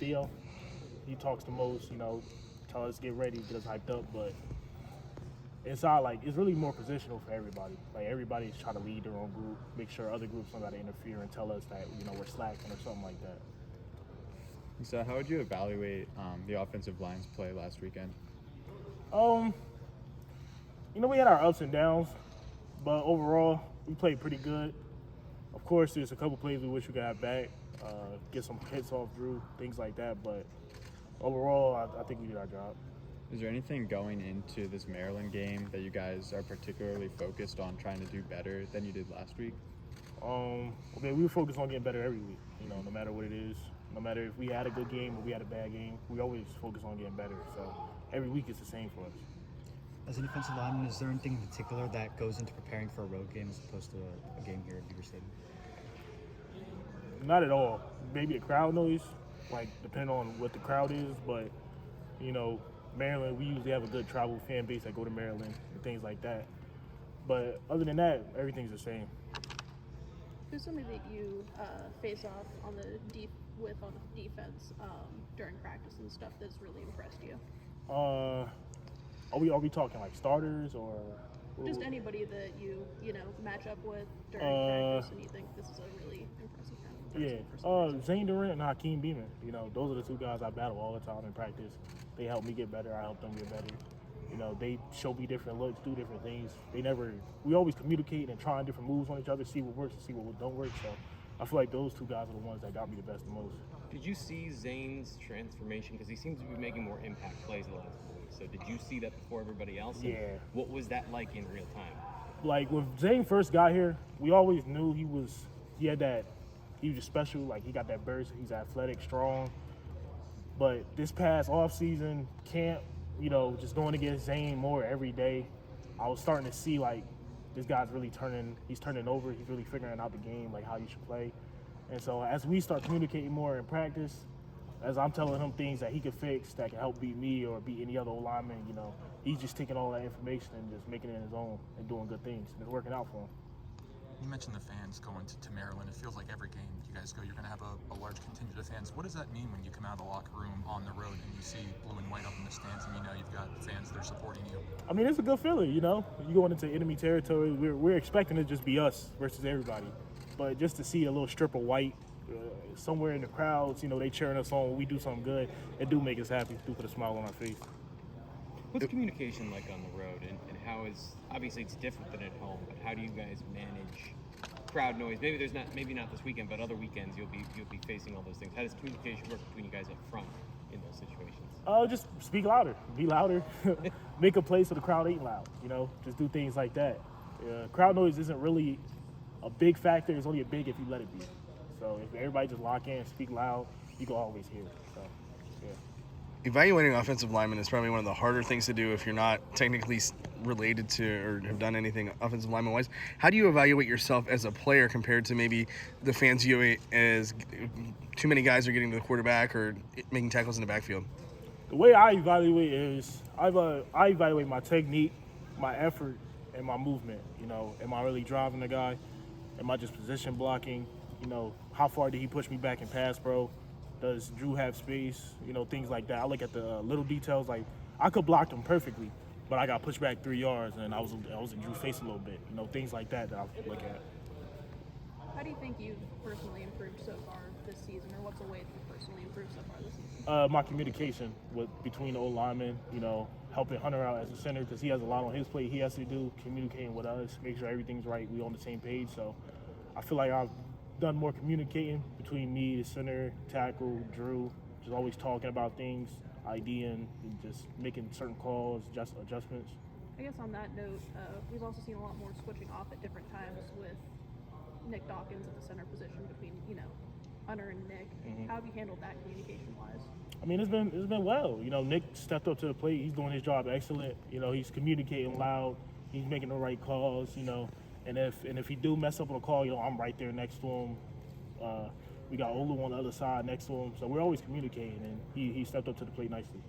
Theo. He talks the most, tell us get ready, get us hyped up, but it's really more positional for everybody. Like everybody's trying to lead their own group, make sure other groups don't got to interfere and tell us that, we're slacking or something like that. So how would you evaluate the offensive line's play last weekend? We had our ups and downs, but overall, we played pretty good. Of course, there's a couple plays we wish we could have back, get some hits off Drew, things like that, but overall, I think we did our job. Is there anything going into this Maryland game that you guys are particularly focused on trying to do better than you did last week? We focus on getting better every week, no matter what it is. No matter if we had a good game or we had a bad game, we always focus on getting better. So every week is the same for us. As an defensive lineman, is there anything in particular that goes into preparing for a road game as opposed to a game here at Beaver Stadium? Not at all. Maybe the crowd noise, depending on what the crowd is, but, Maryland, we usually have a good travel fan base that go to Maryland and things like that. But other than that, everything's the same. Who's somebody that you face off on defense during practice and stuff that's really impressed you? Are we talking starters or just anybody that you match up with during practice and you think this is a really impressive person? Zane Durant and Hakeem Beeman. Those are the two guys I battle all the time in practice. They help me get better. I help them get better. They show me different looks, do different things. We always communicate and trying different moves on each other, see what works and see what don't work. So I feel like those two guys are the ones that got me the best the most. Did you see Zane's transformation? Because he seems to be making more impact plays the last couple weeks. So did you see that before everybody else? And yeah. What was that like in real time? When Zane first got here, we always knew he was just special. He got that burst. He's athletic, strong. But this past offseason camp, just going against Zane more every day, I was starting to see this guy's really he's turning over. He's really figuring out the game, how you should play. And so as we start communicating more in practice, as I'm telling him things that he could fix that can help beat me or beat any other lineman, he's just taking all that information and just making it his own and doing good things. And it's working out for him. You mentioned the fans going to Maryland. It feels like every game you guys go, you're going to have a large contingent of fans. What does that mean when you come out of the locker room on the road and you see blue and white up in the stands and you've got fans that are supporting you? I mean, it's a good feeling, You going into enemy territory, we're expecting it to just be us versus everybody. But just to see a little strip of white somewhere in the crowds, they cheering us on when we do something good, it do make us happy, do put a smile on our face. What's communication like on the road, and how is, obviously it's different than at home, but how do you guys manage crowd noise? Maybe not this weekend, but other weekends you'll be facing all those things. How does communication work between you guys up front in those situations? Just speak louder, be louder, make a play so the crowd ain't loud, just do things like that. Crowd noise isn't really a big factor. It's only a big if you let it be. So if everybody just lock in, speak loud, you can always hear it. So, yeah. Evaluating offensive linemen is probably one of the harder things to do if you're not technically related to or have done anything offensive lineman wise. How do you evaluate yourself as a player compared to maybe the fans you as too many guys are getting to the quarterback or making tackles in the backfield? The way I evaluate is I evaluate my technique, my effort, and my movement. Am I really driving the guy? Am I just position blocking? How far did he push me back in pass, bro? Does Drew have space? Things like that. I look at the little details. I could block him perfectly, but I got pushed back 3 yards, and I was in Drew's face a little bit. Things like that I look at. How do you think you've personally improved so far this season, or what's a way that you've personally improved so far this season? My communication between the old linemen, helping Hunter out as a center because he has a lot on his plate he has to do, communicating with us, make sure everything's right, we on the same page. So I feel like I've done more communicating between me, the center, tackle, Drew, just always talking about things, IDing, and just making certain calls, adjustments. I guess on that note, we've also seen a lot more switching off at different times with Nick Dawkins at the center position between, Hunter and Nick. Mm-hmm. How have you handled that communication-wise? I mean, it's been well. Nick stepped up to the plate. He's doing his job excellent. He's communicating loud. He's making the right calls. And if he do mess up on a call, I'm right there next to him. We got Olu on the other side next to him, so we're always communicating. And he stepped up to the plate nicely.